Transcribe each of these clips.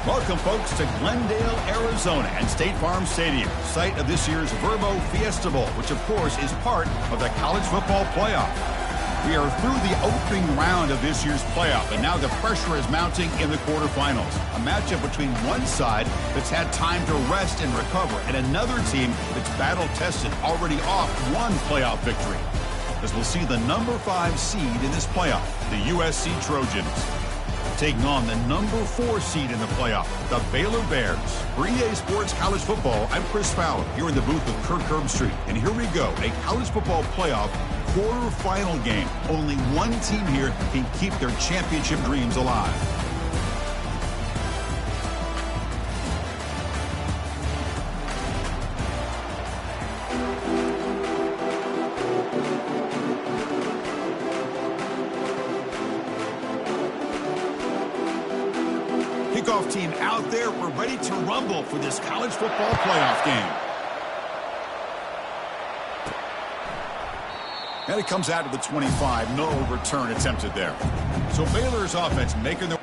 Welcome, folks, to Glendale, Arizona and State Farm Stadium, site of this year's Verbo Fiesta Bowl, which, of course, is part of the college football playoff. We are through the opening round of this year's playoff, and now the pressure is mounting in the quarterfinals. A matchup between one side that's had time to rest and recover, and another team that's battle-tested, already off one playoff victory. As we'll see the number 5 seed in this playoff, the USC Trojans, taking on the number 4 seed in the playoff, the Baylor Bears. For EA Sports College Football, I'm Chris Fowler, here in the booth with Kirk Herbstreit. And here we go, a college football playoff quarterfinal game. Only one team here can keep their championship dreams alive. Kickoff team out there. We're ready to rumble for this college football playoff game. And it comes out to the 25. No return attempted there. So Baylor's offense making their...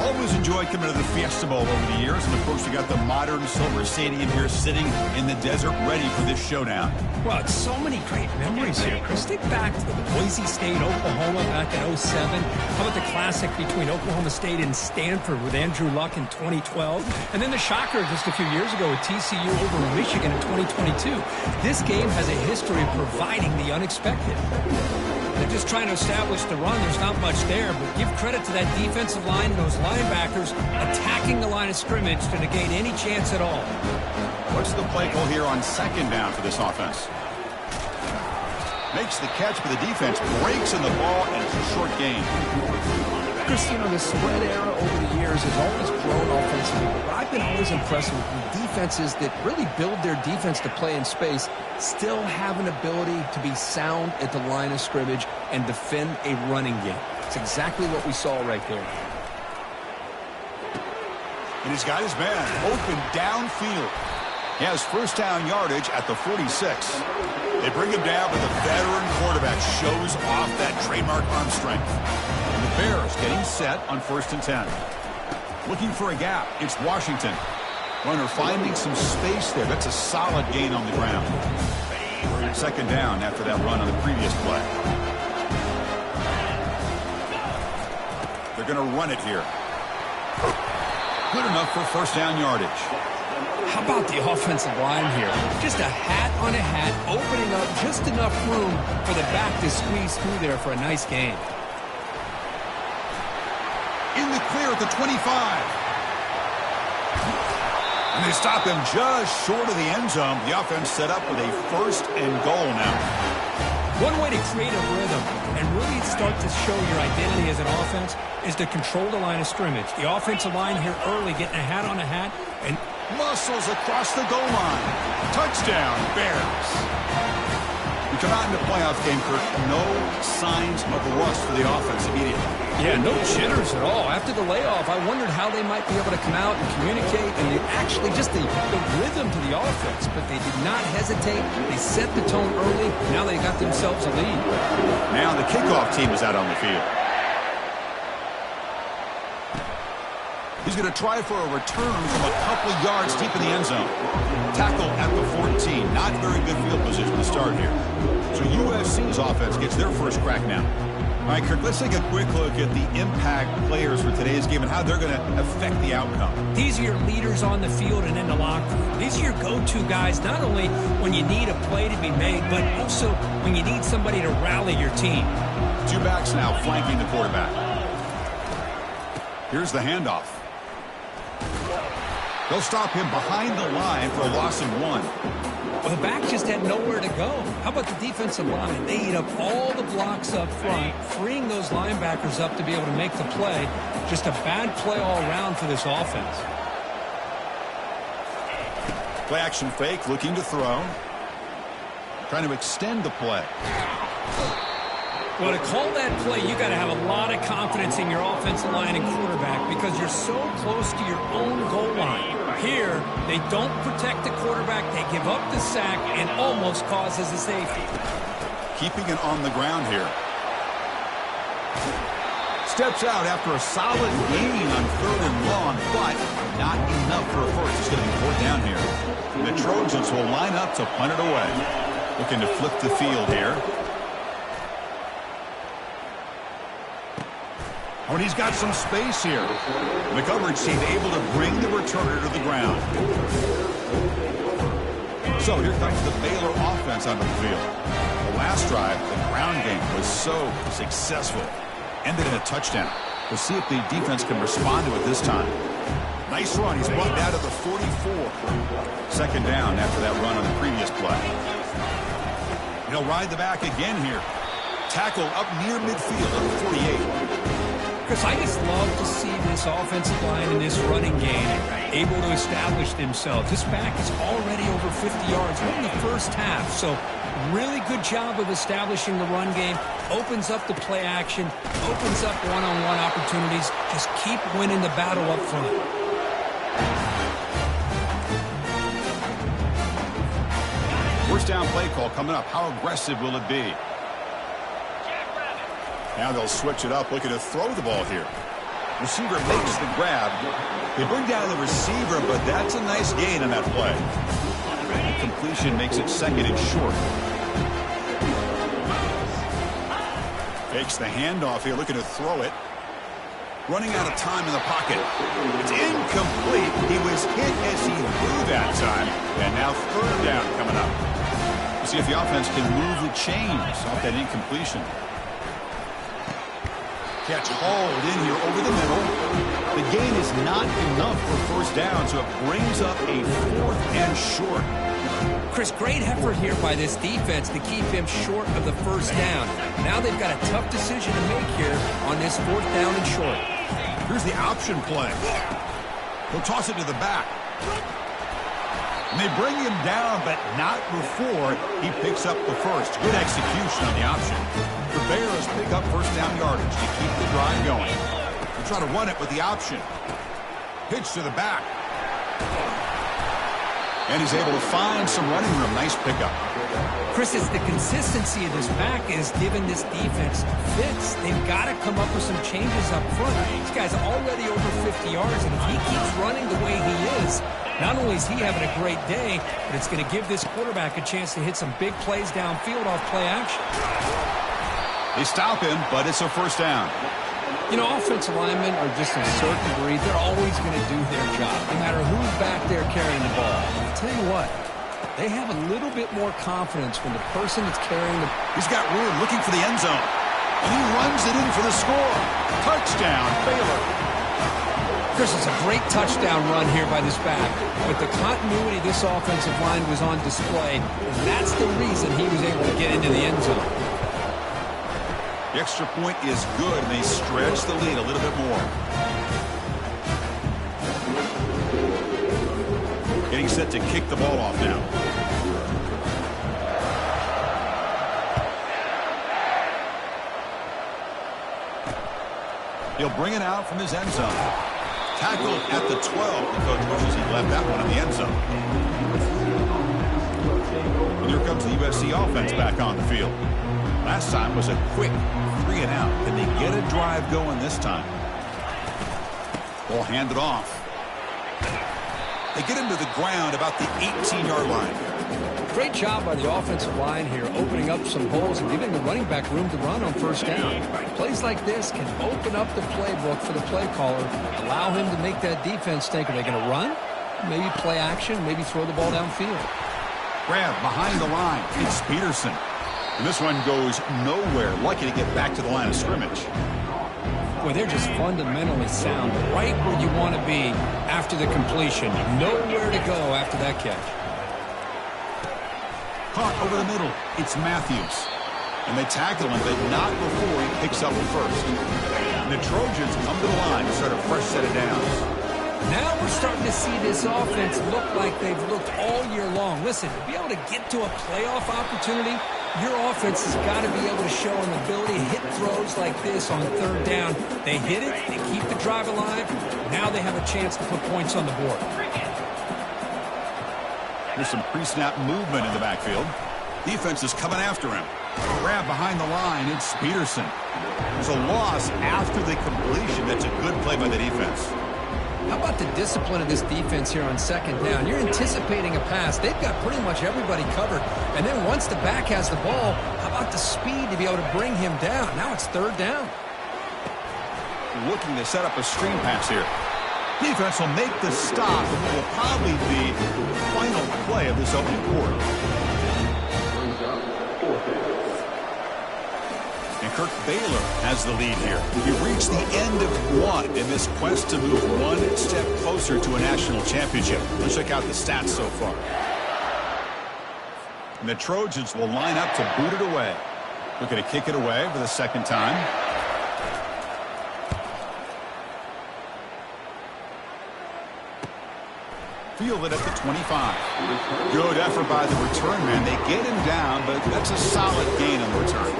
Always enjoyed coming to the Fiesta Bowl over the years, and of course we got the modern Silver Stadium here sitting in the desert ready for this showdown. Well, it's so many great memories here, Chris. Think back to the Boise State, Oklahoma back in '07. How about the classic between Oklahoma State and Stanford with Andrew Luck in 2012? And then the shocker just a few years ago with TCU over Michigan in 2022. This game has a history of providing the unexpected. They're just trying to establish the run. There's not much there, but give credit to that defensive line and those linebackers attacking the line of scrimmage to negate any chance at all. What's the play call here on second down for this offense? Makes the catch, but the defense breaks in the ball, and it's a short gain. Chris, you know, the spread era over the years has always grown offensively, but I've been always impressed with defenses that really build their defense to play in space, still have an ability to be sound at the line of scrimmage and defend a running game. It's exactly what we saw right there. And he's got his man open downfield. He has first down yardage at the 46. They bring him down, but the veteran quarterback shows off that trademark arm strength. And the Bears getting set on 1st and 10. Looking for a gap. It's Washington. Runner finding some space there. That's a solid gain on the ground. Second down after that run on the previous play. They're going to run it here. Good enough for first down yardage. How about the offensive line here? Just a hat on a hat, opening up just enough room for the back to squeeze through there for a nice gain. In the clear at the 25. And they stop him just short of the end zone. The offense set up with a 1st and goal now. One way to create a rhythm and really start to show your identity as an offense is to control the line of scrimmage. The offensive line here early getting a hat on a hat and muscles across the goal line. Touchdown, Bears. come out in the playoff game, Kirk, no signs of rust for the offense immediately. Yeah, no jitters at all. After the layoff, I wondered how they might be able to come out and communicate and actually just the rhythm to the offense. But they did not hesitate. They set the tone early. Now they got themselves a lead. Now the kickoff team is out on the field. He's going to try for a return from a couple yards deep in the end zone. Tackle at the 14. Not very good field position to start here. So USC's offense gets their first crack now. All right, Kirk, let's take a quick look at the impact players for today's game and how they're going to affect the outcome. These are your leaders on the field and in the locker room. These are your go-to guys, not only when you need a play to be made, but also when you need somebody to rally your team. Two backs now flanking the quarterback. Here's the handoff. They'll stop him behind the line for a loss of 1. Well, the back just had nowhere to go. How about the defensive line? They eat up all the blocks up front, freeing those linebackers up to be able to make the play. Just a bad play all around for this offense. Play action fake, looking to throw. Trying to extend the play. Well, to call that play, you got to have a lot of confidence in your offensive line and quarterback because you're so close to your own goal line. Here, they don't protect the quarterback. They give up the sack and almost causes a safety. Keeping it on the ground here. Steps out after a solid gain on 3rd and long, but not enough for a first. It's going to be 4th down here. The Trojans will line up to punt it away. Looking to flip the field here. Oh, and he's got some space here. The coverage team able to bring the returner to the ground. So here comes the Baylor offense onto the field. The last drive, the ground game was so successful. Ended in a touchdown. We'll see if the defense can respond to it this time. Nice run. He's brought down to the 44. 2nd down after that run on the previous play. He'll ride the back again here. Tackle up near midfield at the 48. Chris, I just love to see this offensive line and this running game able to establish themselves. This back is already over 50 yards. We're in the first half, so really good job of establishing the run game. Opens up the play action, opens up one-on-one opportunities. Just keep winning the battle up front. First down play call coming up. How aggressive will it be? Now they'll switch it up, looking to throw the ball here. Receiver makes the grab. They bring down the receiver, but that's a nice gain on that play. The completion makes it 2nd and short. Takes the handoff here, looking to throw it. Running out of time in the pocket. It's incomplete. He was hit as he threw that time. And now 3rd down coming up. We'll see if the offense can move the chains off that incompletion. Catch hauled in here over the middle. The gain is not enough for 1st down, so it brings up a 4th and short. Chris, great effort here by this defense to keep him short of the 1st down. Now they've got a tough decision to make here on this 4th down and short. Here's the option play. He'll toss it to the back. And they bring him down, but not before he picks up the first. Good execution on the option. The Bears pick up 1st down yardage to keep the drive going. They'll try to run it with the option. Pitch to the back. And he's able to find some running room. Nice pickup. Chris, it's the consistency of this back is giving this defense fits. They've got to come up with some changes up front. This guy's already over 50 yards, and if he keeps running the way he is, not only is he having a great day, but it's going to give this quarterback a chance to hit some big plays downfield off play action. They stop him, but it's a 1st down. You know, offensive linemen are just a certain breed. They're always going to do their job, no matter who's back there carrying the ball. I'll tell you what, they have a little bit more confidence when the person that's carrying the... He's got room looking for the end zone. And he runs it in for the score. Touchdown, Baylor. Chris, it's a great touchdown run here by this back. But the continuity of this offensive line was on display, and that's the reason he was able to get into the end zone. The extra point is good, and they stretch the lead a little bit more. Getting set to kick the ball off now. He'll bring it out from his end zone. Tackled at the 12. The coach wishes he left that one in the end zone. And here comes the USC offense back on the field. Last time was a quick 3 and out. Can they get a drive going this time? Ball handed off. They get him to the ground about the 18-yard line. Great job by the offensive line here, opening up some holes and giving the running back room to run on first down. Plays like this can open up the playbook for the play caller, allow him to make that defense think, are they going to run? Maybe play action, maybe throw the ball downfield. Grab behind the line. It's Peterson. And this one goes nowhere. Lucky to get back to the line of scrimmage. Boy, they're just fundamentally sound, right where you want to be after the completion. Nowhere to go after that catch. Caught over the middle. It's Matthews. And they tackle him, but not before he picks up the first. And the Trojans come to the line to start a fresh set of downs. Now we're starting to see this offense look like they've looked all year long. Listen, to be able to get to a playoff opportunity, your offense has got to be able to show an ability to hit throws like this on third down. They hit it, they keep the drive alive. Now they have a chance to put points on the board. There's some pre-snap movement in the backfield. Defense is coming after him. Grab behind the line. It's Peterson. There's a loss after the completion. That's a good play by the defense. How about the discipline of this defense here on second down? You're anticipating a pass. They've got pretty much everybody covered. And then once the back has the ball, how about the speed to be able to bring him down? Now it's third down. Looking to set up a screen pass here. Defense will make the stop, and it will probably be the final play of this opening quarter. And Kirk Baylor has the lead here. He reached the end of one in this quest to move one step closer to a national championship. Let's check out the stats so far. And the Trojans will line up to boot it away. Looking to kick it away for the second time. Fielded at the 25. Good effort by the return man. They get him down, but that's a solid gain on the return.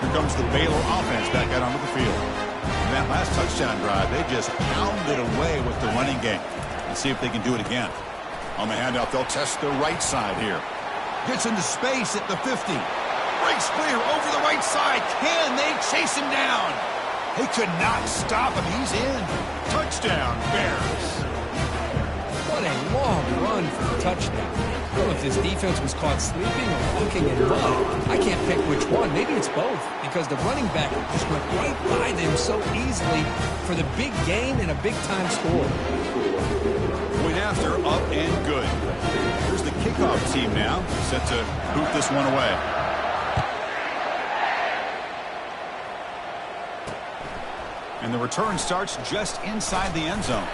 Here comes the Baylor offense back out onto the field. And that last touchdown drive, they just pounded away with the running game. Let's see if they can do it again. On the handout, they'll test the right side here. Gets into space at the 50. Breaks clear over the right side. Can they chase him down? They could not stop him. He's in. Touchdown, Bears. What a long run for the touchdown. I don't know if this defense was caught sleeping or looking in mud. I can't pick which one. Maybe it's both, because the running back just went right by them so easily for the big gain and a big-time score. Point after, up and good. Here's the kickoff team now, set to boot this one away. And the return starts just inside the end zone.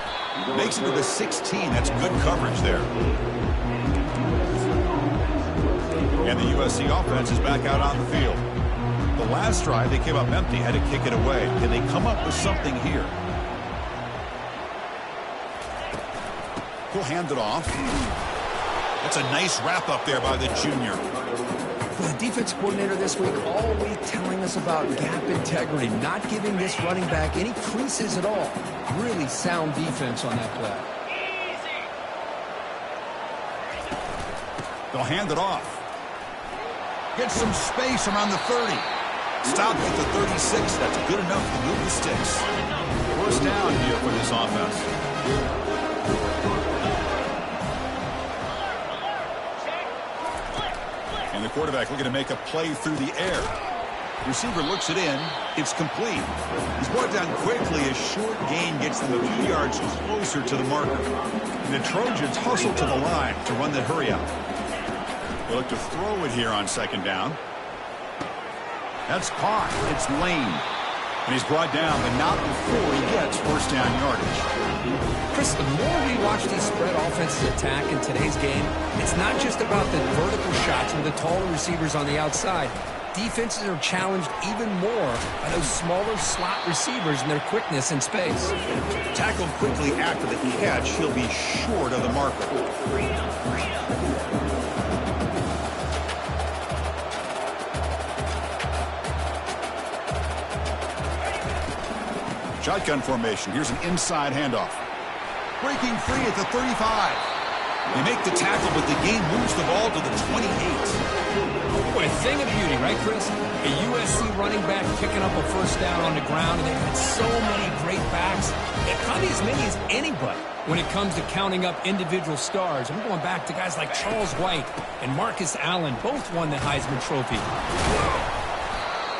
Makes it to the 16. That's good coverage there. And the USC offense is back out on the field. The last drive, they came up empty, had to kick it away. Can they come up with something here? He'll hand it off. That's a nice wrap up there by the junior. The defense coordinator this week all week telling us about gap integrity, not giving this running back any creases at all. Really sound defense on that play. They'll hand it off. Get some space around the 30. Stopped at the 36. That's good enough to move the sticks. First down here for this offense. And the quarterback looking to make a play through the air. Receiver looks it in. It's complete. He's brought down quickly. A short gain gets them a few yards closer to the marker. And the Trojans hustle to the line to run the hurry out. They look to throw it here on second down. That's caught. It's Lane. And he's brought down, but not before he gets first down yardage. Chris, the more we watch these spread offenses attack in today's game, it's not just about the vertical shots with the taller receivers on the outside. Defenses are challenged even more by those smaller slot receivers and their quickness in space. Tackled quickly after the catch, he'll be short of the marker. Shotgun formation. Here's an inside handoff. Breaking free at the 35. They make the tackle, but the game moves the ball to the 28. Boy, a thing of beauty, right, Chris? A USC running back picking up a first down on the ground, and they've had so many great backs, and probably as many as anybody when it comes to counting up individual stars. I'm going back to guys like Charles White and Marcus Allen. Both won the Heisman Trophy.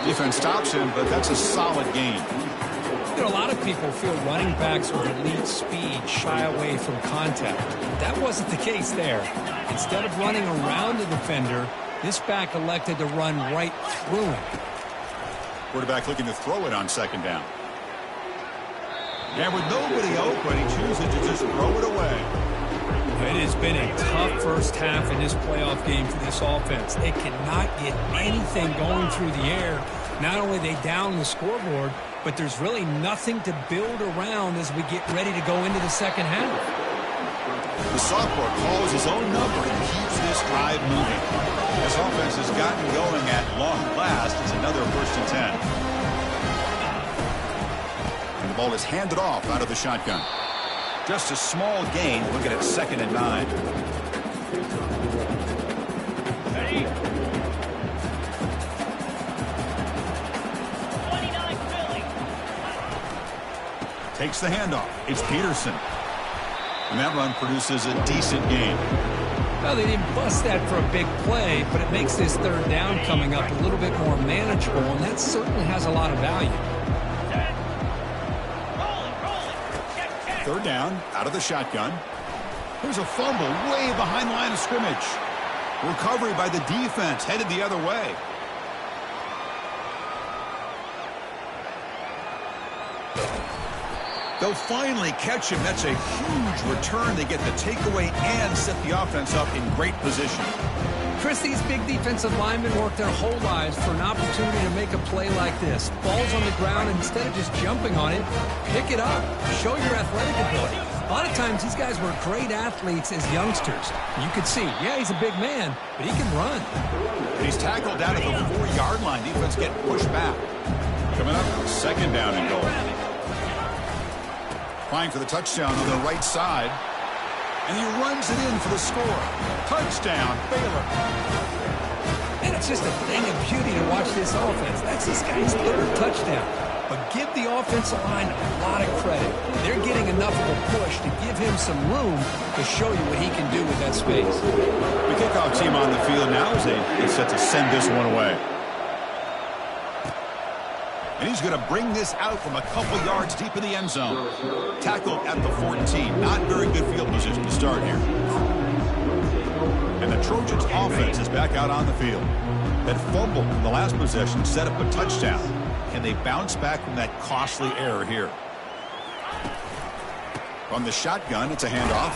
Defense stops him, but that's a solid gain. You know, a lot of people feel running backs with elite speed shy away from contact. That wasn't the case there. Instead of running around the defender, this back elected to run right through him. Quarterback looking to throw it on second down. And with nobody open, he chooses to just throw it away. It has been a tough first half in this playoff game for this offense. They cannot get anything going through the air. Not only are they down the scoreboard, but there's really nothing to build around as we get ready to go into the second half. The sophomore calls his own number and keeps this drive moving. This offense has gotten going at long last. It's another 1st and 10. And the ball is handed off out of the shotgun. Just a small gain. Looking at 2nd and 9. Ready? Takes the handoff. It's Peterson. And that run produces a decent gain. Well, they didn't bust that for a big play, but it makes this third down coming up a little bit more manageable, and that certainly has a lot of value. Third down, out of the shotgun. There's a fumble way behind the line of scrimmage. Recovery by the defense, headed the other way. They'll finally catch him. That's a huge return. They get the takeaway and set the offense up in great position. Chris, these big defensive linemen work their whole lives for an opportunity to make a play like this. Ball's on the ground, and instead of just jumping on it, pick it up. Show your athletic ability. A lot of times, these guys were great athletes as youngsters. You could see, yeah, he's a big man, but he can run. He's tackled down at the 4-yard line. Defense getting pushed back. Coming up, 2nd down and goal. Trying for the touchdown on the right side. And he runs it in for the score. Touchdown, Baylor. And it's just a thing of beauty to watch this offense. That's this guy's 3rd touchdown. But give the offensive line a lot of credit. They're getting enough of a push to give him some room to show you what he can do with that space. The kickoff team on the field now as they set to send this one away. And he's going to bring this out from a couple yards deep in the end zone. Tackled at the 14. Not very good field position to start here. And the Trojans offense is back out on the field. That fumble in the last possession set up a touchdown. Can they bounce back from that costly error here? From the shotgun, it's a handoff.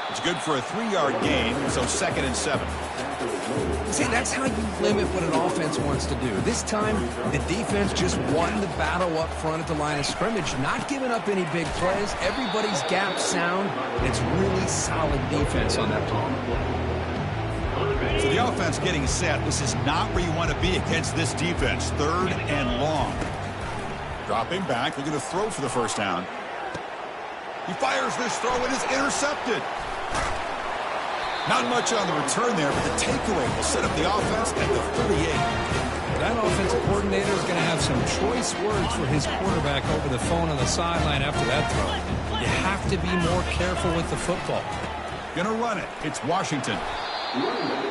It's good for a 3-yard gain, so 2nd and 7. See, that's how you limit what an offense wants to do. This time, the defense just won the battle up front at the line of scrimmage, not giving up any big plays. Everybody's gap sound, and it's really solid defense on that ball. So the offense getting set. This is not where you want to be against this defense. 3rd and long. Dropping back, looking to throw for the first down. He fires this throw and is intercepted. Not much on the return there, but the takeaway will set up the offense at the 38. That offensive coordinator is going to have some choice words for his quarterback over the phone on the sideline after that throw. You have to be more careful with the football. Going to run it. It's Washington.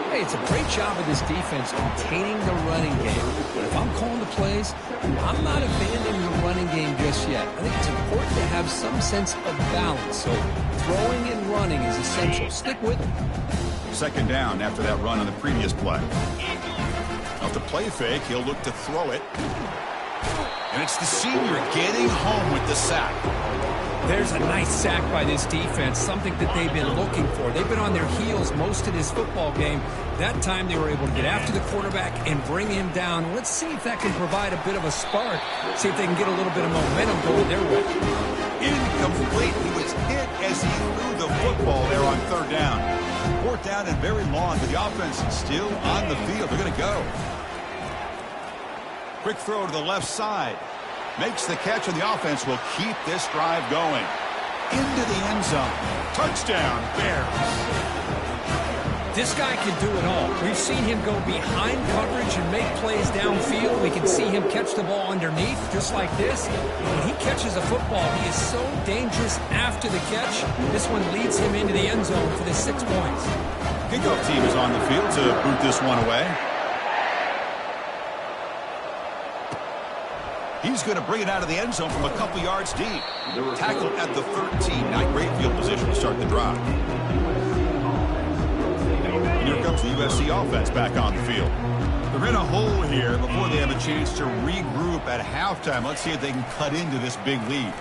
Hey, it's a great job of this defense containing the running game. But if I'm calling the plays, I'm not abandoning the running game just yet. I think it's important to have some sense of balance. So throwing and running is essential. Stick with it. 2nd down after that run on the previous play. Off the play fake, he'll look to throw it. And it's the senior getting home with the sack. There's a nice sack by this defense, something that they've been looking for. They've been on their heels most of this football game. That time they were able to get after the quarterback and bring him down. Let's see if that can provide a bit of a spark. See if they can get a little bit of momentum going their way. Incomplete. He was hit as he threw the football there on 3rd down. 4th down and very long, but the offense is still on the field. They're going to go. Quick throw to the left side. Makes the catch, and the offense will keep this drive going. Into the end zone. Touchdown, Bears. This guy can do it all. We've seen him go behind coverage and make plays downfield. We can see him catch the ball underneath, just like this. When he catches a football, he is so dangerous after the catch. This one leads him into the end zone for the 6 points. Kickoff team is on the field to boot this one away. He's going to bring it out of the end zone from a couple yards deep. Tackled at the 13. Not great field position to start the drive. And here comes the USC offense back on the field. They're in a hole here before they have a chance to regroup at halftime. Let's see if they can cut into this big lead.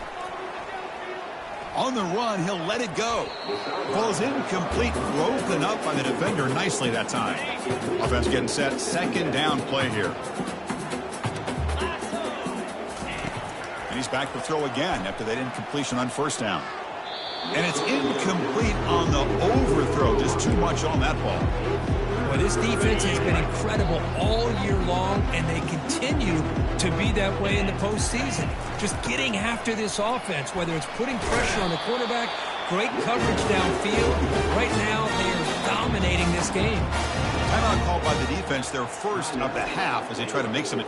On the run, he'll let it go. Falls incomplete, broken up by the defender nicely that time. Offense getting set. Second down play here. And he's back to throw again after that incompletion on first down. And it's incomplete on the overthrow. Just too much on that ball. Well, this defense has been incredible all year long, and they continue to be that way in the postseason. Just getting after this offense, whether it's putting pressure on the quarterback, great coverage downfield. Right now, they are dominating this game. Timeout called by the defense, their first of the half, as they try to make some...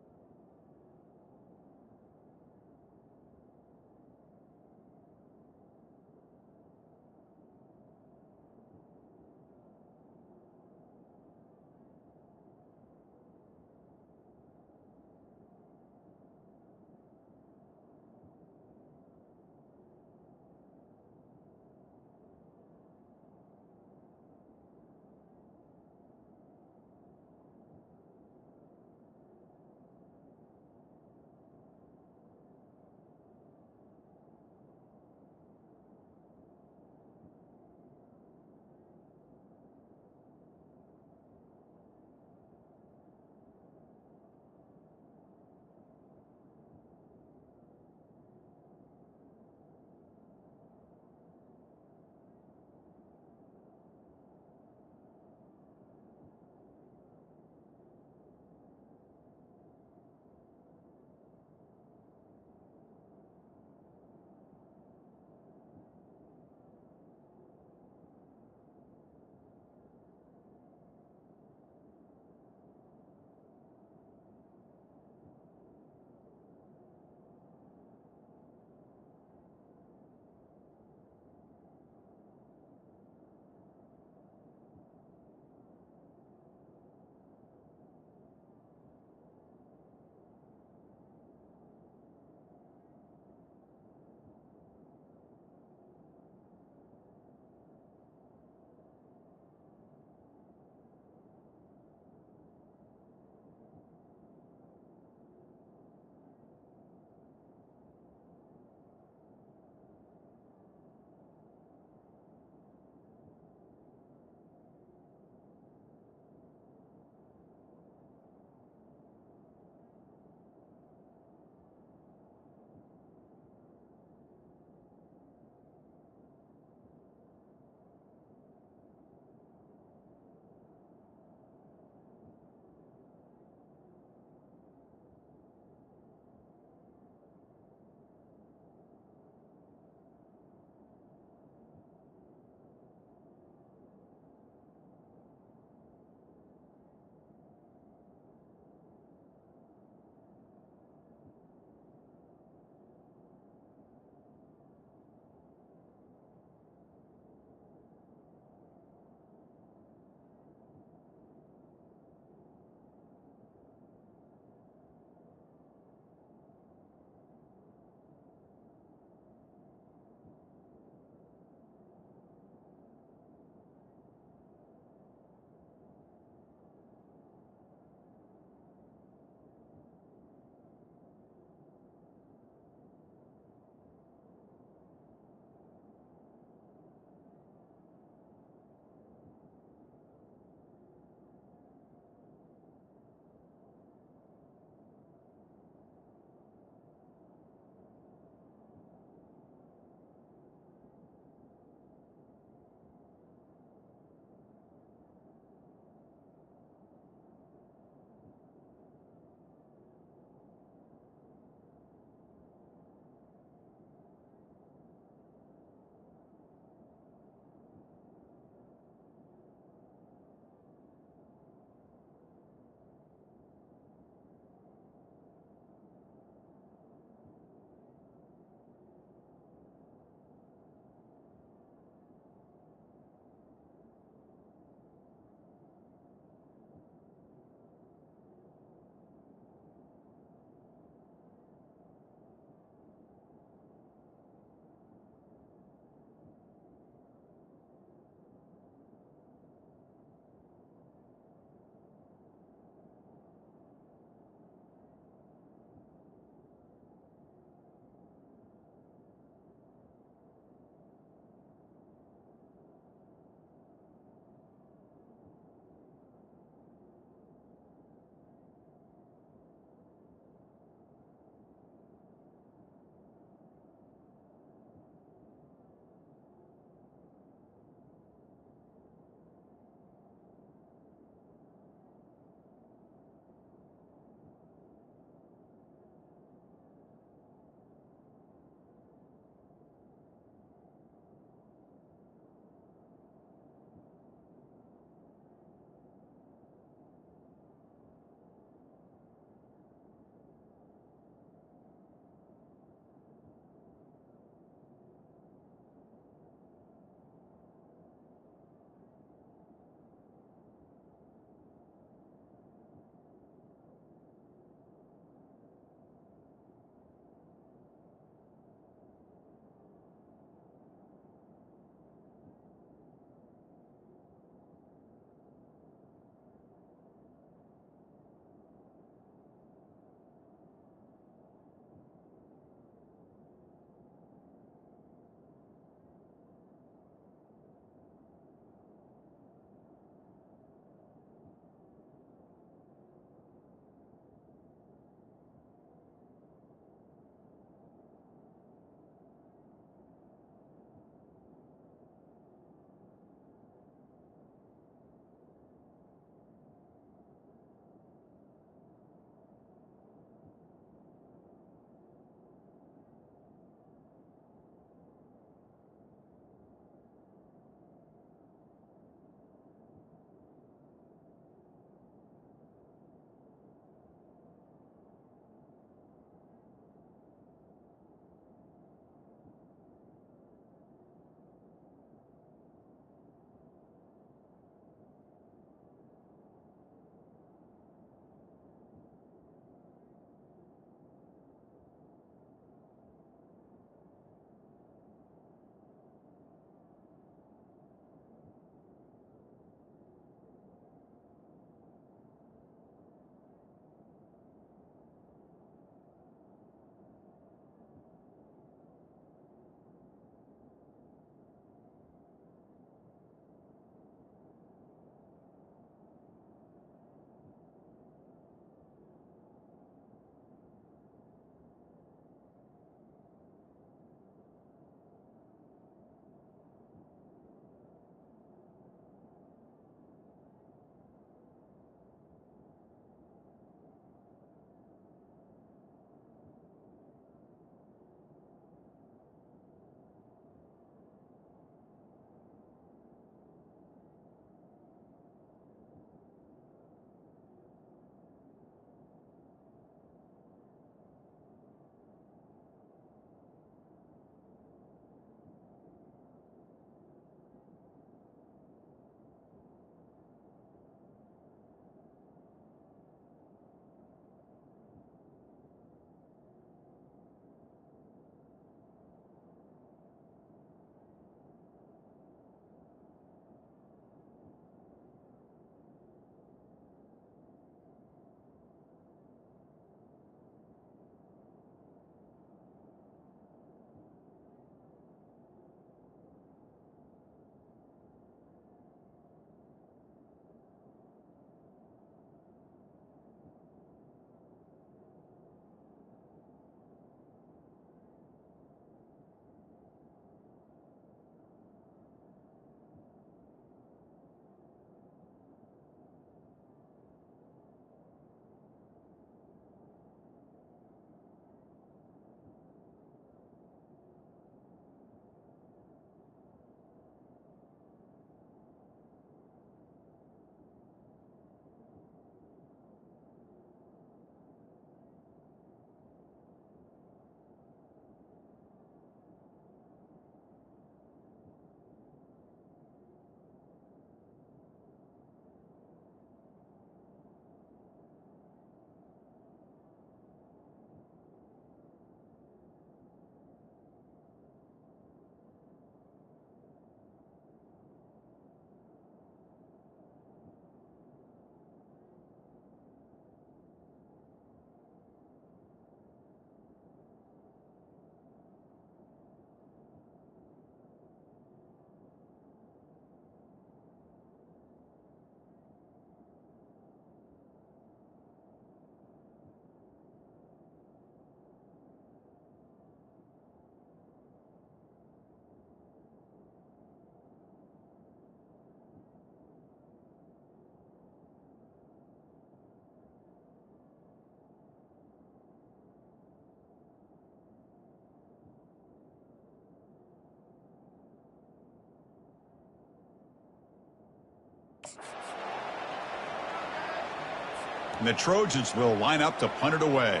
And the Trojans will line up to punt it away.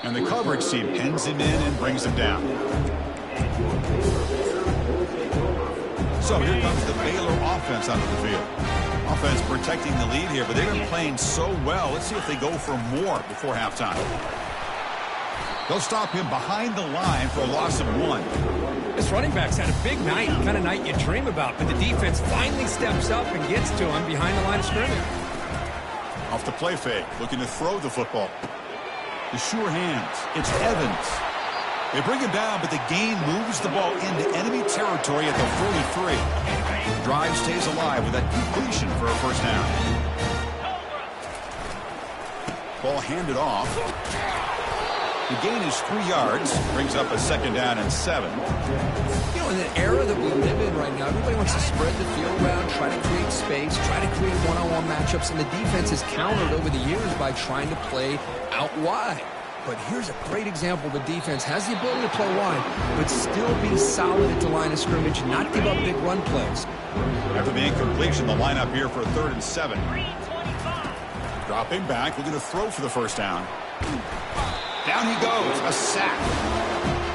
And the coverage team pins him in and brings him down. So here comes the Baylor offense out of the field. Offense protecting the lead here, but they've been playing so well. Let's see if they go for more before halftime. They'll stop him behind the line for a loss of 1. This running back's had a big night, the kind of night you dream about, but the defense finally steps up and gets to him behind the line of scrimmage. Off the play fake, looking to throw the football. The sure hands. It's Evans. They bring him down, but the gain moves the ball into enemy territory at the 43. The drive stays alive with that completion for a first down. Ball handed off. The gain is 3 yards. Brings up a second down and 7. You know, in the era that we live in right now, everybody wants to spread the field around, try to create space, try to create one-on-one matchups, and the defense has countered over the years by trying to play out wide. But here's a great example of a defense has the ability to play wide, but still be solid at the line of scrimmage, not give up big run plays. After the incompletion, the lineup here for 3rd and 7. Dropping back, looking to throw for the first down. Down he goes, a sack.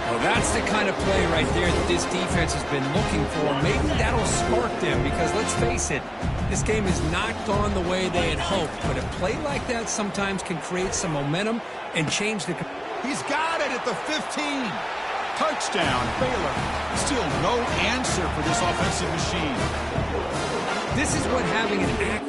Well, that's the kind of play right there that this defense has been looking for. Maybe that'll spark them because, let's face it, this game has not gone the way they had hoped. But a play like that sometimes can create some momentum and change the... He's got it at the 15. Touchdown, Baylor. Still no answer for this offensive machine. This is what having an act...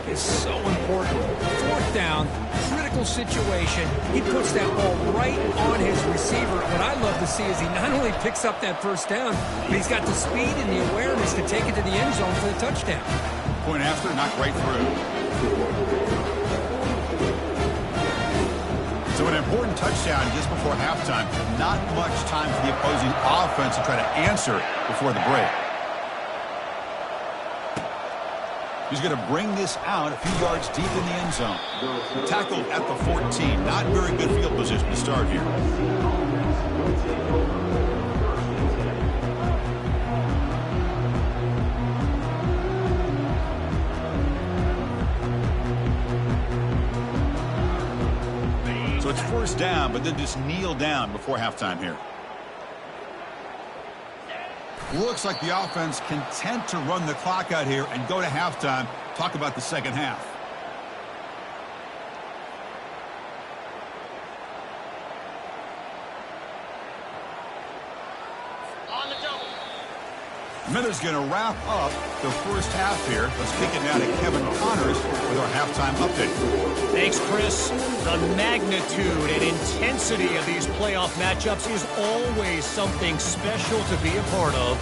is so important. 4th down, critical situation. He puts that ball right on his receiver. What I love to see is he not only picks up that first down, but he's got the speed and the awareness to take it to the end zone for the touchdown. Point after, knocked right through. So an important touchdown just before halftime. Not much time for the opposing offense to try to answer before the break. He's going to bring this out a few yards deep in the end zone. Tackled at the 14. Not very good field position to start here. So it's first down, but then just kneel down before halftime here. Looks like the offense content to run the clock out here and go to halftime. Talk about the second half. On the double. Miller's going to wrap up the first half here. Let's kick it now to Kevin Connors with our halftime update. Thanks, Chris. The magnitude and intensity of these playoff matchups is always something special to be a part of.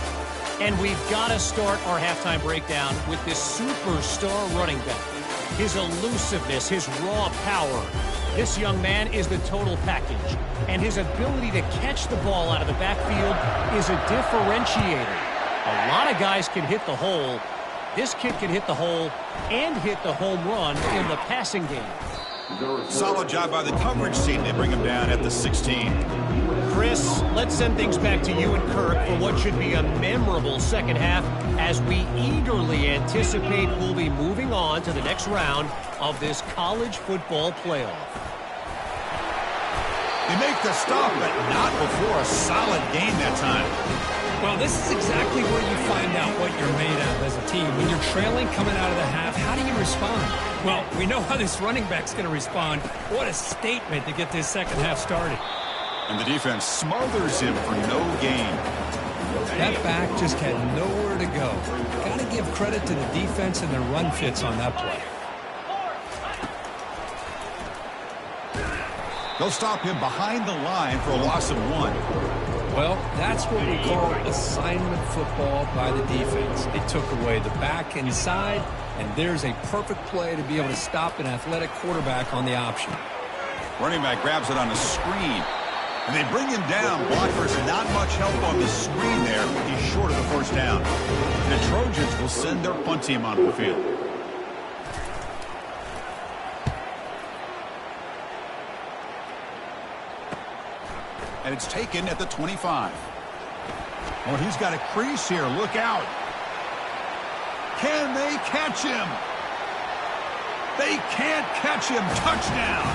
And we've got to start our halftime breakdown with this superstar running back. His elusiveness, his raw power. This young man is the total package. And his ability to catch the ball out of the backfield is a differentiator. A lot of guys can hit the hole. This kid can hit the hole and hit the home run in the passing game. Solid job by the coverage team. They bring him down at the 16. Chris, let's send things back to you and Kirk for what should be a memorable second half as we eagerly anticipate we'll be moving on to the next round of this college football playoff. They make the stop, but not before a solid game that time. Well, this is exactly where you find out what you're made of as a team. When you're trailing coming out of the half, how do you respond? Well, we know how this running back's going to respond. What a statement to get this second half started. And the defense smothers him for no gain. That back just had nowhere to go. Got to give credit to the defense and their run fits on that play. They'll stop him behind the line for a loss of 1. Well, that's what we call assignment football by the defense. They took away the back inside, and there's a perfect play to be able to stop an athletic quarterback on the option. Running back grabs it on a screen, and they bring him down. Blockers not much help on the screen there. He's short of the first down. The Trojans will send their punt team onto the field. And it's taken at the 25. Oh, he's got a crease here. Look out. Can they catch him? They can't catch him. Touchdown.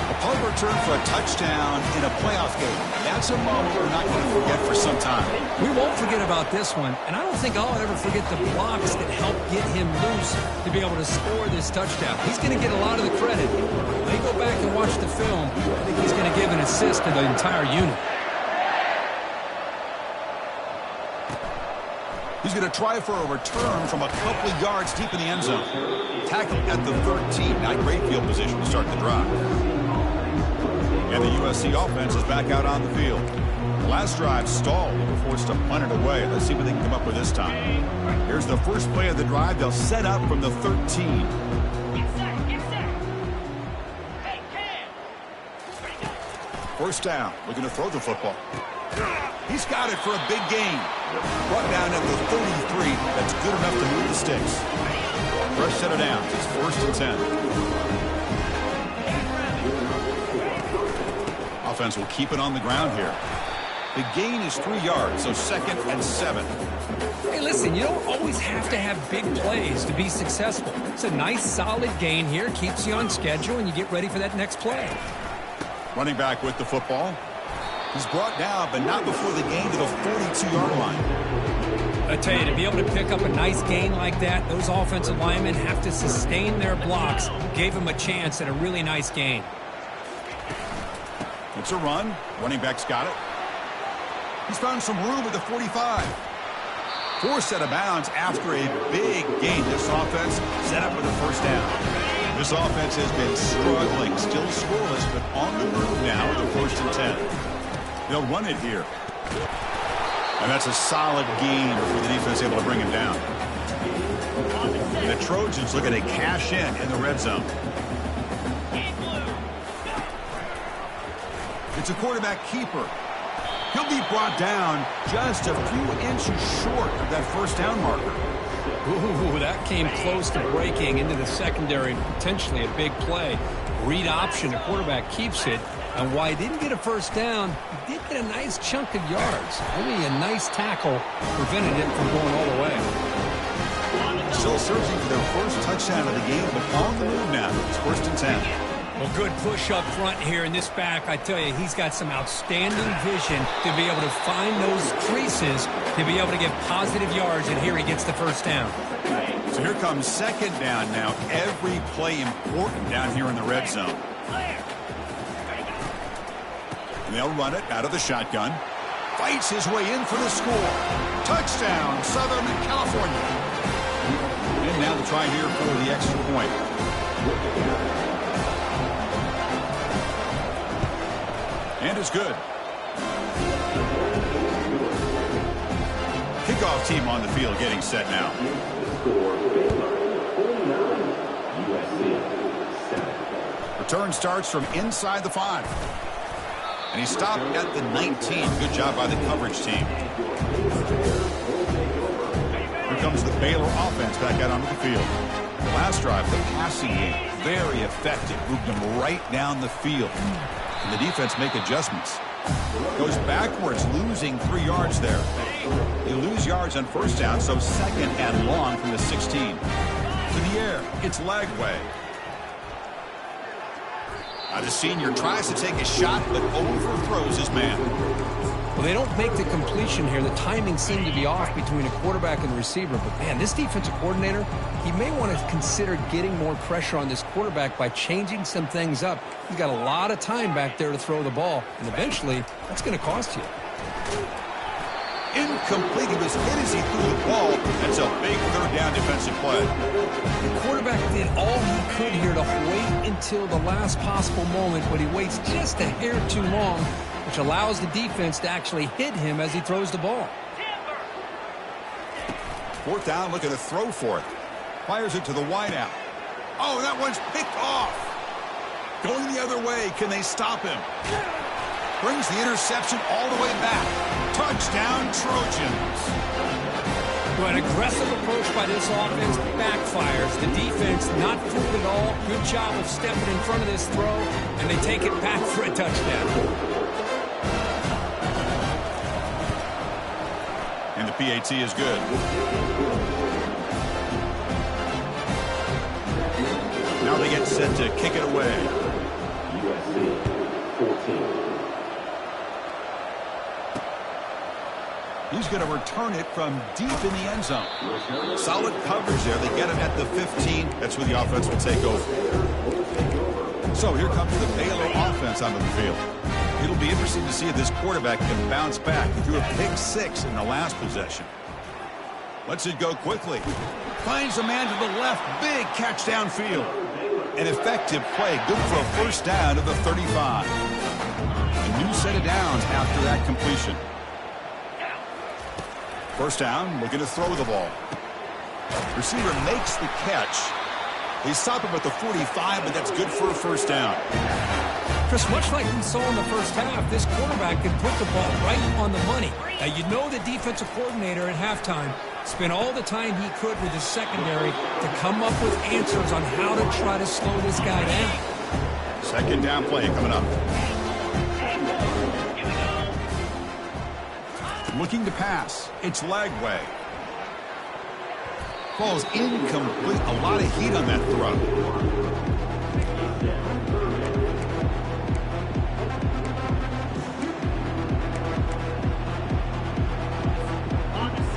A punt return for a touchdown in a playoff game. That's a moment we're not going to forget for some time. We won't forget about this one, and I don't think I'll ever forget the blocks that helped get him loose to be able to score this touchdown. He's going to get a lot of the credit. When they go back and watch the film, I think he's going to give an assist to the entire unit. He's going to try for a return from a couple of yards deep in the end zone. Tackled at the 13. Not great field position to start the drive. And the USC offense is back out on the field. The last drive stalled. They were forced to punt it away. Let's see what they can come up with this time. Here's the first play of the drive. They'll set up from the 13. First down. Looking to throw the football. He's got it for a big gain. Brought down at the 33. That's good enough to move the sticks. First set of downs. It's 1st and 10. Offense will keep it on the ground here. The gain is 3 yards, so 2nd and 7. Hey, listen, you don't always have to have big plays to be successful. It's a nice, solid gain here. Keeps you on schedule, and you get ready for that next play. Running back with the football. He's brought down, but not before the gain to the 42-yard line. I tell you, to be able to pick up a nice gain like that, those offensive linemen have to sustain their blocks. Gave him a chance at a really nice gain. It's a run. Running back's got it. He's found some room at the 45. 4 set of bounds after a big gain. This offense set up with a first down. This offense has been struggling, still scoreless, but on the move now with the 1st and 10. They'll run it here. And that's a solid gain for the defense able to bring him down. The Trojans looking to cash in the red zone. It's a quarterback keeper. He'll be brought down just a few inches short of that first down marker. Ooh, that came close to breaking into the secondary, potentially a big play. Read option, the quarterback keeps it. And while he didn't get a first down, he did get a nice chunk of yards. Only a nice tackle prevented it from going all the way. Still searching for their first touchdown of the game, but on the move now. It's 1st and 10. Well, good push up front here in this back. I tell you, he's got some outstanding vision to be able to find those creases, to be able to get positive yards, and here he gets the first down. So here comes 2nd down now. Every play important down here in the red zone. And they'll run it out of the shotgun. Fights his way in for the score. Touchdown, Southern California. And now the try here for the extra point. And it's good. Kickoff team on the field getting set now. Return starts from inside the 5. And he stopped at the 19. Good job by the coverage team. Here comes the Baylor offense back out onto the field. The last drive, the passing game, very effective. Moved them right down the field. And the defense make adjustments. Goes backwards, losing 3 yards there. You lose yards on first down, so 2nd and long from the 16. To the air, it's Lagway. The senior tries to take a shot, but overthrows his man. Well, they don't make the completion here. The timing seemed to be off between a quarterback and the receiver. But, man, this defensive coordinator, he may want to consider getting more pressure on this quarterback by changing some things up. He's got a lot of time back there to throw the ball, and eventually that's going to cost you. Incomplete. He was hit as he threw the ball. That's a big 3rd down defensive play. The quarterback did all he could here to wait until the last possible moment, but he waits just a hair too long, which allows the defense to actually hit him as he throws the ball. 4th down, looking to throw for it. Fires it to the wideout. Oh, that one's picked off. Going the other way. Can they stop him? Brings the interception all the way back. Touchdown, Trojans. Well, an aggressive approach by this offense backfires. The defense not fooled at all. Good job of stepping in front of this throw, and they take it back for a touchdown. And the PAT is good. Now they get set to kick it away. USC 14. He's going to return it from deep in the end zone. Solid coverage there. They get him at the 15. That's where the offense will take over. So here comes the Baylor offense onto the field. It'll be interesting to see if this quarterback can bounce back. He threw a pick 6 in the last possession. Lets it go quickly. Finds a man to the left. Big catch downfield. An effective play. Good for a first down of the 35. A new set of downs after that completion. First down, looking to throw the ball. Receiver makes the catch. They stop him at the 45, but that's good for a first down. Chris, much like we saw in the first half, this quarterback can put the ball right on the money. Now, you know the defensive coordinator at halftime spent all the time he could with his secondary to come up with answers on how to try to slow this guy down. 2nd down play coming up. Looking to pass. It's Lagway. Ball's incomplete. A lot of heat on that throw.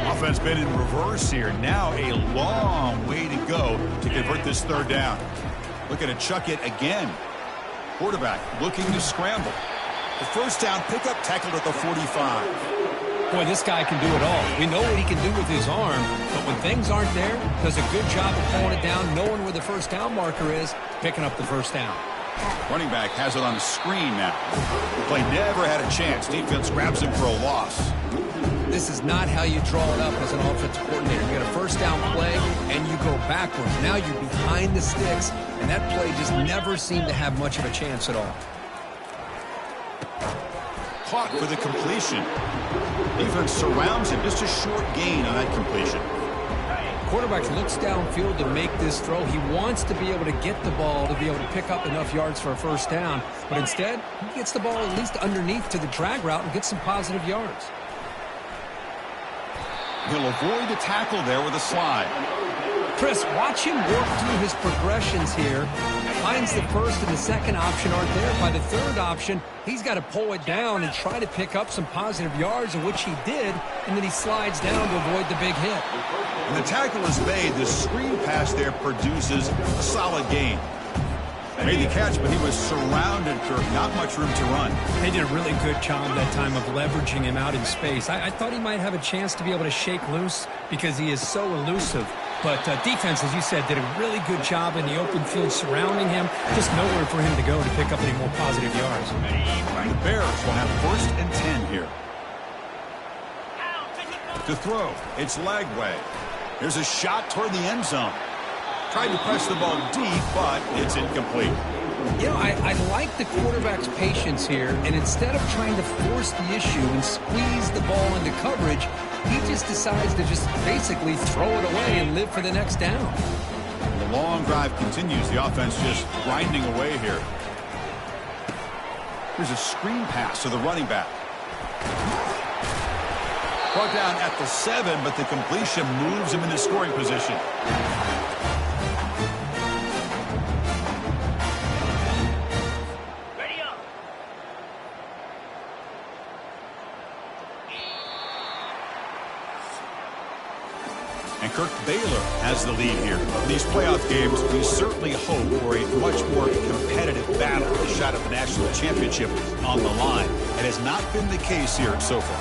Offense been in reverse here. Now a long way to go to convert this 3rd down. Looking to chuck it again. Quarterback looking to scramble. The first down pickup tackled at the 45. Boy, this guy can do it all. We know what he can do with his arm, but when things aren't there, does a good job of pulling it down, knowing where the first down marker is, picking up the first down. Running back has it on the screen now. The play never had a chance. Defense grabs him for a loss. This is not how you draw it up as an offensive coordinator. You got a first down play, and you go backwards. Now you're behind the sticks, and that play just never seemed to have much of a chance at all. Caught for the completion. Defense surrounds him. Just a short gain on that completion. quarterback looks downfield to make this throw. He wants to be able to get the ball to be able to pick up enough yards for a first down. But instead, he gets the ball at least underneath to the drag route and gets some positive yards. He'll avoid the tackle there with a slide. Chris, watch him work through his progressions here. Finds the first and the second option aren't there. By the third option, he's got to pull it down and try to pick up some positive yards, of which he did, and then he slides down to avoid the big hit. When the tackle is made, the screen pass there produces a solid gain. Made the catch, but he was surrounded, Kirk. Not much room to run. They did a really good job that time of leveraging him out in space. I thought he might have a chance to be able to shake loose because he is so elusive. But defense, as you said, did a really good job in the open field surrounding him. Just nowhere for him to go to pick up any more positive yards. The Bears will have 1st and 10 here. To throw, it's Lagway. There's a shot toward the end zone. Tried to press the ball deep, but it's incomplete. You know, I like the quarterback's patience here, and instead of trying to force the issue and squeeze the ball into coverage, he just decides to just basically throw it away and live for the next down. The long drive continues. The offense just grinding away here. Here's a screen pass to the running back. Brought down at the 7, but the completion moves him into scoring position. And Kirk Baylor has the lead here. In these playoff games, we certainly hope for a much more competitive battle. A shot at the national championship on the line. It has not been the case here so far.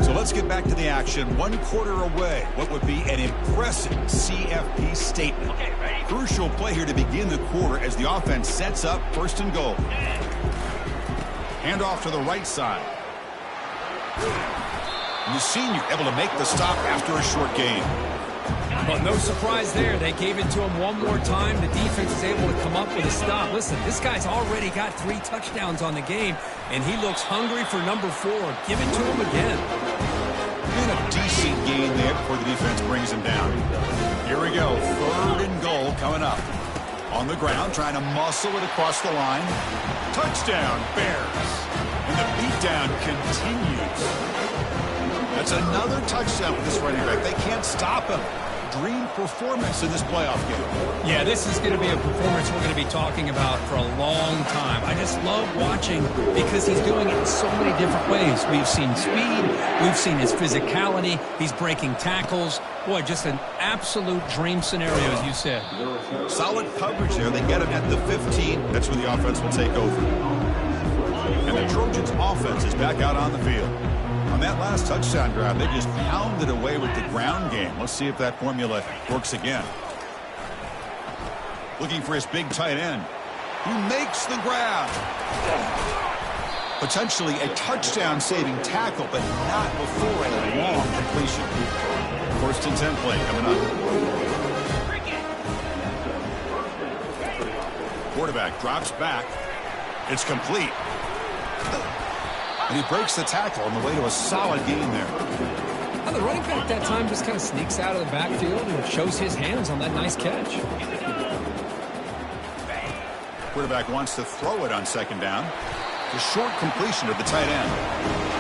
So let's get back to the action. 1 quarter away. What would be an impressive CFP statement. Okay, ready? Crucial play here to begin the quarter as the offense sets up 1st and goal. Hand off to the right side. And the senior able to make the stop after a short gain. Well, no surprise there. They gave it to him one more time. The defense is able to come up with a stop. Listen, this guy's already got 3 touchdowns on the game, and he looks hungry for number 4. Give it to him again. And a decent gain there before the defense brings him down. Here we go. 3rd and goal coming up. On the ground, trying to muscle it across the line. Touchdown, Bears. And the beatdown continues. That's another touchdown with this running back. They can't stop him. Dream performance in this playoff game. Yeah, this is going to be a performance we're going to be talking about for a long time. I just love watching because he's doing it in so many different ways. We've seen speed. We've seen his physicality. He's breaking tackles. Boy, just an absolute dream scenario, as you said. Solid coverage there. They get him at the 15. That's where the offense will take over. And the Trojans' offense is back out on the field. On that last touchdown drive, they just pounded away with the ground game. Let's see if that formula works again. Looking for his big tight end, who makes the grab. Potentially a touchdown-saving tackle, but not before a long completion. 1st and 10 play coming up. Quarterback drops back. It's complete. And he breaks the tackle on the way to a solid gain there. Now the running back that time just kind of sneaks out of the backfield and shows his hands on that nice catch. Quarterback wants to throw it on 2nd down. The short completion of the tight end.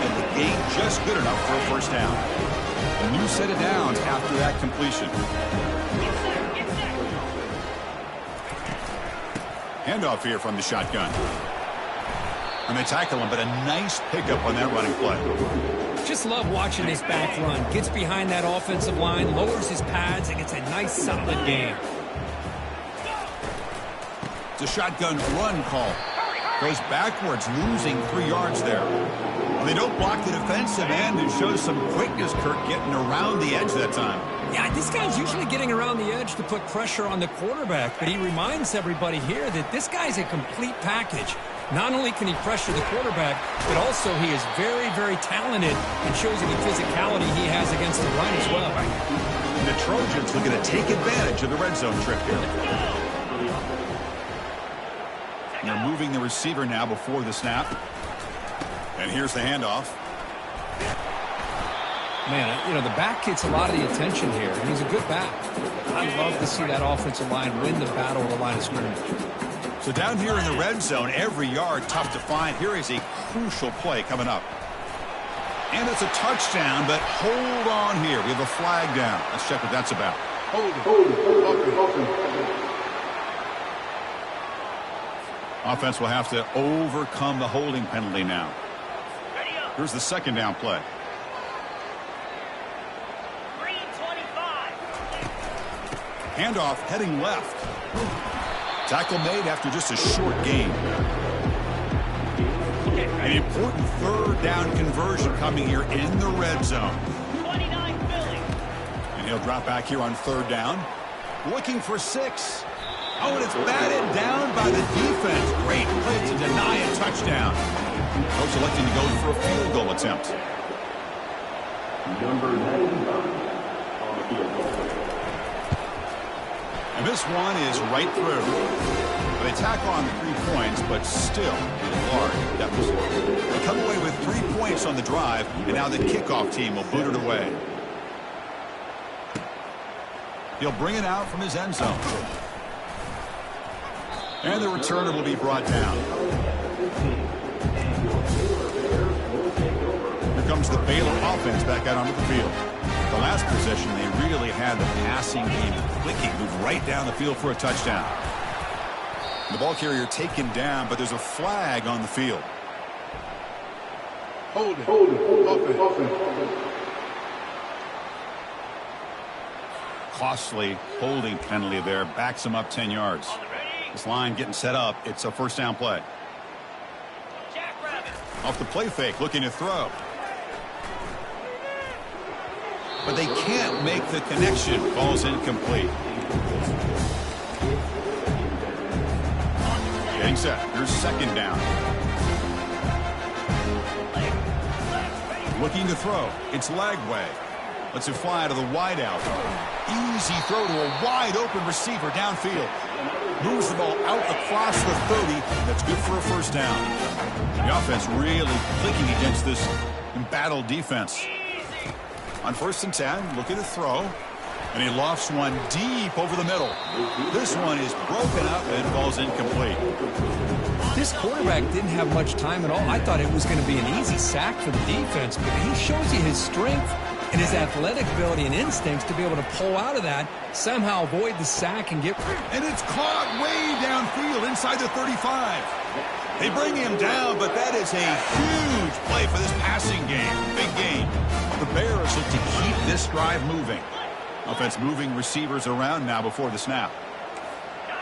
And the gain just good enough for a 1st down. A new set of downs after that completion. Handoff here from the shotgun. And they tackle him, but a nice pickup on that running play. Just love watching this back run. Gets behind that offensive line, lowers his pads, and gets a nice solid gain. It's a shotgun run call. Goes backwards, losing 3 yards there. Well, they don't block the defensive end and shows some quickness, Kirk, getting around the edge that time. Yeah, this guy's usually getting around the edge to put pressure on the quarterback, but he reminds everybody here that this guy's a complete package. Not only can he pressure the quarterback, but also he is very, very talented and shows you the physicality he has against the run as well. And the Trojans looking to take advantage of the red zone trip here. And they're moving the receiver now before the snap. And here's the handoff. Man, you know, the back gets a lot of the attention here, and he's a good back. I'd love to see that offensive line win the battle of the line of scrimmage. So down here in the red zone, every yard tough to find. Here is a crucial play coming up. And it's a touchdown, but hold on here. We have a flag down. Let's check what that's about. Hold it. Offense will have to overcome the holding penalty now. Here's the second down play. Handoff heading left. Tackle made after just a short gain. An important third down conversion coming here in the red zone. And he'll drop back here on third down. Looking for 6. Oh, and it's batted down by the defense. Great play to deny a touchdown. Coach electing to go for a field goal attempt. Number 95 on the field. And this one is right through. They tack on 3 points, but still in a large deficit. They come away with 3 points on the drive, and now the kickoff team will boot it away. He'll bring it out from his end zone. And the returner will be brought down. Here comes the Baylor offense back out onto the field. The last possession, they really had the passing game clicking, moved right down the field for a touchdown. The ball carrier taken down, but there's a flag on the field. Hold it. Open. Costly holding penalty there, backs him up 10 yards. This line getting set up. It's a first down play. Off the play fake, looking to throw. But they can't make the connection. Ball's incomplete. Getting set. Here's second down. Looking to throw. It's Lagway. Lets it fly to the wideout. Easy throw to a wide open receiver downfield. Moves the ball out across the 30. That's good for a first down. The offense really clicking against this embattled defense. On 1st and 10, looking to throw. And he lofts one deep over the middle. This one is broken up and falls incomplete. This quarterback didn't have much time at all. I thought it was going to be an easy sack for the defense, but he shows you his strength and his athletic ability and instincts to be able to pull out of that, somehow avoid the sack and get... And it's caught way downfield inside the 35. They bring him down, but that is a huge play for this passing game. Big game. The Bears look to keep this drive moving. Offense moving receivers around now before the snap.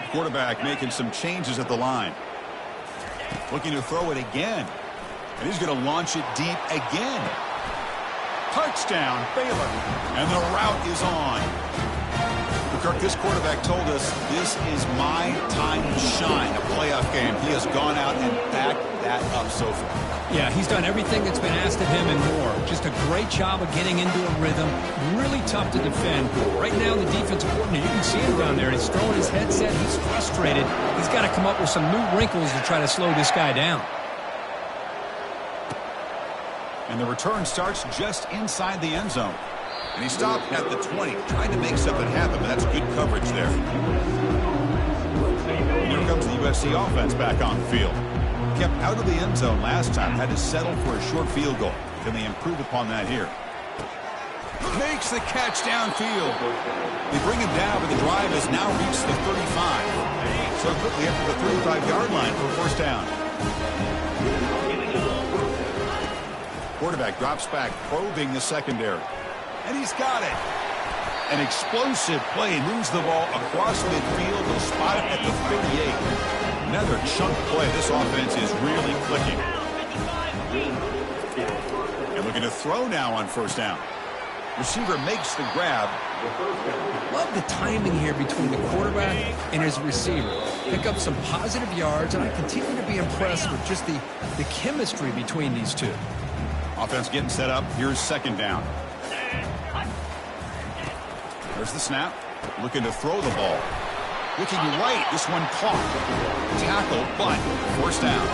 The quarterback making some changes at the line. Looking to throw it again. And he's going to launch it deep again. Touchdown, Baylor. And the route is on. Kirk, this quarterback told us this is my time to shine, a playoff game. He has gone out and backed that up so far. Yeah, he's done everything that's been asked of him and more. Just a great job of getting into a rhythm. Really tough to defend. Right now, the defensive coordinator, you can see him down there. He's throwing his headset. He's frustrated. He's got to come up with some new wrinkles to try to slow this guy down. And the return starts just inside the end zone. And he stopped at the 20, trying to make something happen, but that's good coverage there. And here comes the USC offense back on the field. Kept out of the end zone last time, had to settle for a short field goal. Can they improve upon that here? Makes the catch downfield. They bring him down, but the drive has now reached the 35. So quickly up to the 35-yard line for a first down. Quarterback drops back, probing the secondary. And he's got it. An explosive play, moves the ball across midfield. They'll spot it at the 38. Another chunk play. This offense is really clicking. And looking to throw now on first down. Receiver makes the grab. Love the timing here between the quarterback and his receiver. Pick up some positive yards, and I continue to be impressed with just the chemistry between these two. Offense getting set up. Here's second down. There's the snap. Looking to throw the ball. Looking right. This one caught. Tackle, but first down.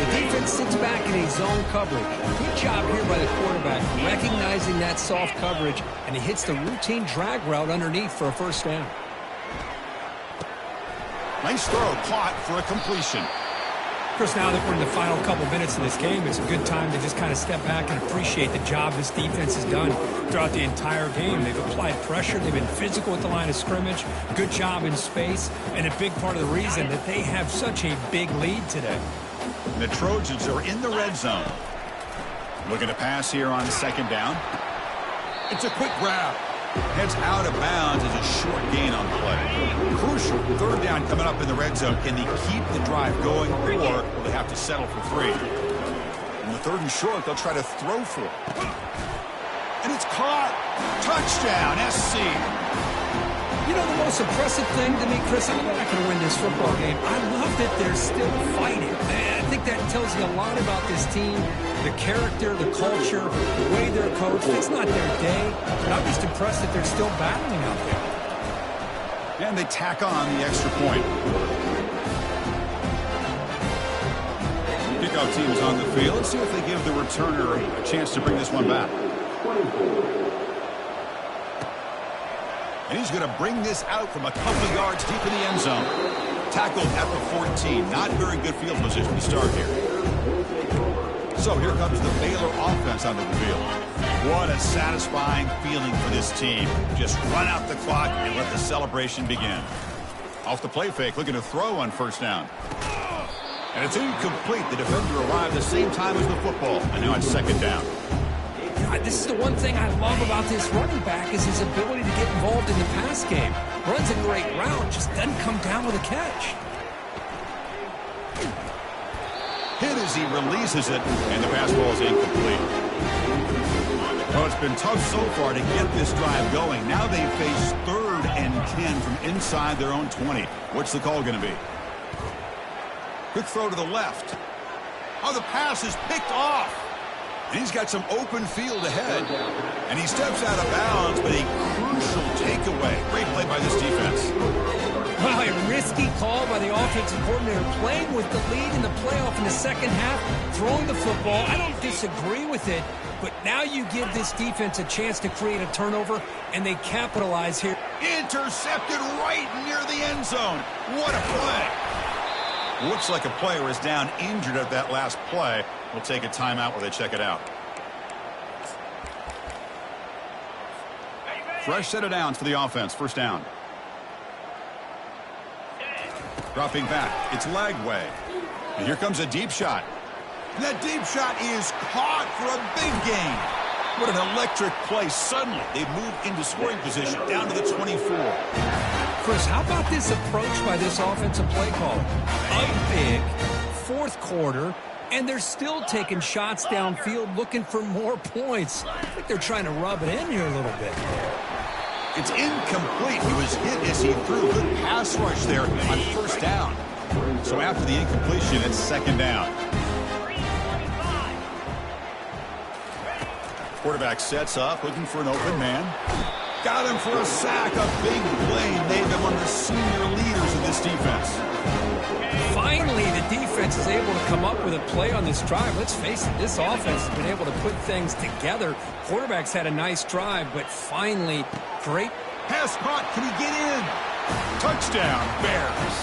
The defense sits back in a zone coverage. Good job here by the quarterback, recognizing that soft coverage, and he hits the routine drag route underneath for a first down. Nice throw, caught for a completion. Chris, now that we're in the final couple minutes of this game, it's a good time to just kind of step back and appreciate the job this defense has done throughout the entire game. They've applied pressure. They've been physical at the line of scrimmage. Good job in space, and a big part of the reason that they have such a big lead today. The Trojans are in the red zone. Looking to pass here on second down. It's a quick grab. Heads out of bounds as a short gain on play. Crucial third down coming up in the red zone. Can they keep the drive going, or will they have to settle for 3? In the third and short, they'll try to throw for it. And it's caught. Touchdown, SC. You know, the most impressive thing to me, Chris, I know they're not going to win this football game. I love that they're still fighting. I think that tells you a lot about this team, the character, the culture, the way they're coached. It's not their day, but I'm just impressed that they're still battling out there. And they tack on the extra point. Kickoff team is on the field. Let's see if they give the returner a chance to bring this one back. And he's going to bring this out from a couple of yards deep in the end zone. Tackled at the 14. Not very good field position to start here. So here comes the Baylor offense onto the field. What a satisfying feeling for this team. Just run out the clock and let the celebration begin. Off the play fake, looking to throw on first down. And it's incomplete. The defender arrived the same time as the football. And now it's second down. This is the one thing I love about this running back is his ability to get involved in the pass game. Runs a great route, just doesn't come down with a catch. Hit as he releases it, and the pass ball is incomplete. Well, it's been tough so far to get this drive going. Now they face 3rd and 10 from inside their own 20. What's the call going to be? Quick throw to the left. Oh, the pass is picked off. And he's got some open field ahead. And he steps out of bounds, but a crucial takeaway. Great play by this defense. Well, a risky call by the offensive coordinator, playing with the lead in the playoff in the second half, throwing the football. I don't disagree with it, but now you give this defense a chance to create a turnover, and they capitalize here. Intercepted right near the end zone. What a play. Looks like a player is down injured at that last play. We'll take a timeout while they check it out. Fresh set of downs for the offense. First down. Dropping back. It's Lagway. And here comes a deep shot. And that deep shot is caught for a big gain. What an electric play. Suddenly, they've moved into scoring position down to the 24. Chris, how about this approach by this offensive play caller? Up big, fourth quarter, and they're still taking shots downfield looking for more points. I think they're trying to rub it in here a little bit. It's incomplete. He was hit as he threw. Good pass rush there on first down. So after the incompletion, it's second down. Quarterback sets up, looking for an open man. Got him for a sack. A big play made them one of the senior leaders of this defense. Finally, the defense is able to come up with a play on this drive. Let's face it, this offense has been able to put things together. Quarterback's had a nice drive, but finally, great. Pass caught. Can he get in? Touchdown, Bears.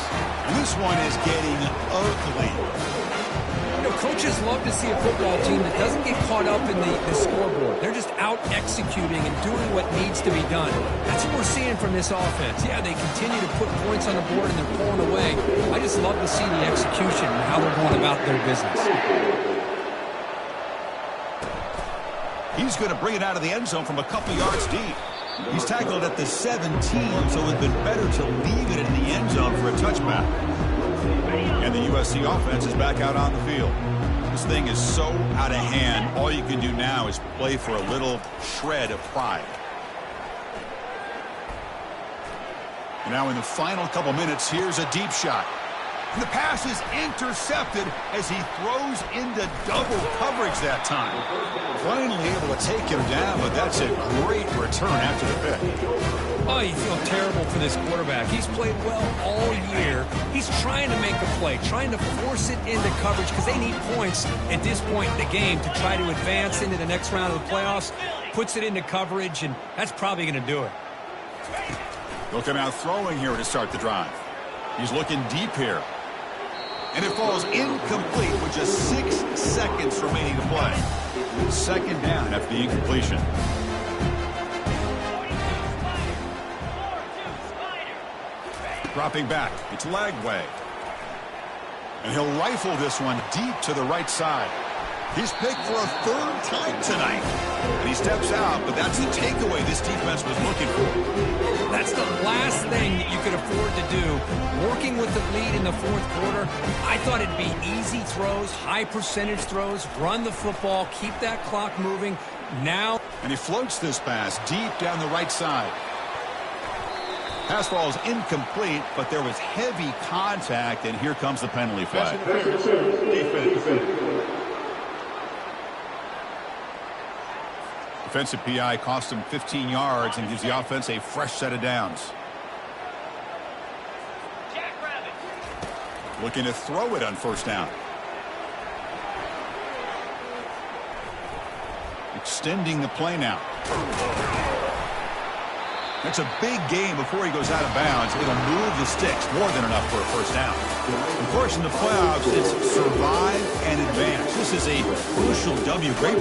And this one is getting ugly. You know, coaches love to see a football team that doesn't get caught up in the scoreboard. They're just out executing and doing what needs to be done. That's what we're seeing from this offense. Yeah, they continue to put points on the board and they're pulling away. I just love to see the execution and how they're going about their business. He's going to bring it out of the end zone from a couple yards deep. He's tackled at the 17, so it would have been better to leave it in the end zone for a touchback. And the USC offense is back out on the field. This thing is so out of hand, all you can do now is play for a little shred of pride. And now in the final couple minutes, here's a deep shot. And the pass is intercepted as he throws into double coverage that time. Finally able to take him down, but that's a great return after the pick. Oh, you feel terrible for this quarterback. He's played well all year. He's trying to make a play, trying to force it into coverage because they need points at this point in the game to try to advance into the next round of the playoffs. Puts it into coverage, and that's probably going to do it. He'll come out throwing here to start the drive. He's looking deep here. And it falls incomplete with just 6 seconds remaining to play. Second down after the incompletion. Dropping back. It's Lagway. And he'll rifle this one deep to the right side. He's picked for a 3rd time tonight. And he steps out, but that's the takeaway this defense was looking for. That's the last thing that you could afford to do. Working with the lead in the 4th quarter, I thought it'd be easy throws, high percentage throws, run the football, keep that clock moving. Now. And he floats this pass deep down the right side. Pass ball is incomplete, but there was heavy contact, and here comes the penalty flag. Defensive PI cost him 15 yards and gives the offense a fresh set of downs. Looking to throw it on 1st down. Extending the play now. That's a big game before he goes out of bounds. It'll move the sticks more than enough for a 1st down. Of course, in the playoffs, it's survive and advance. This is a crucial W. Great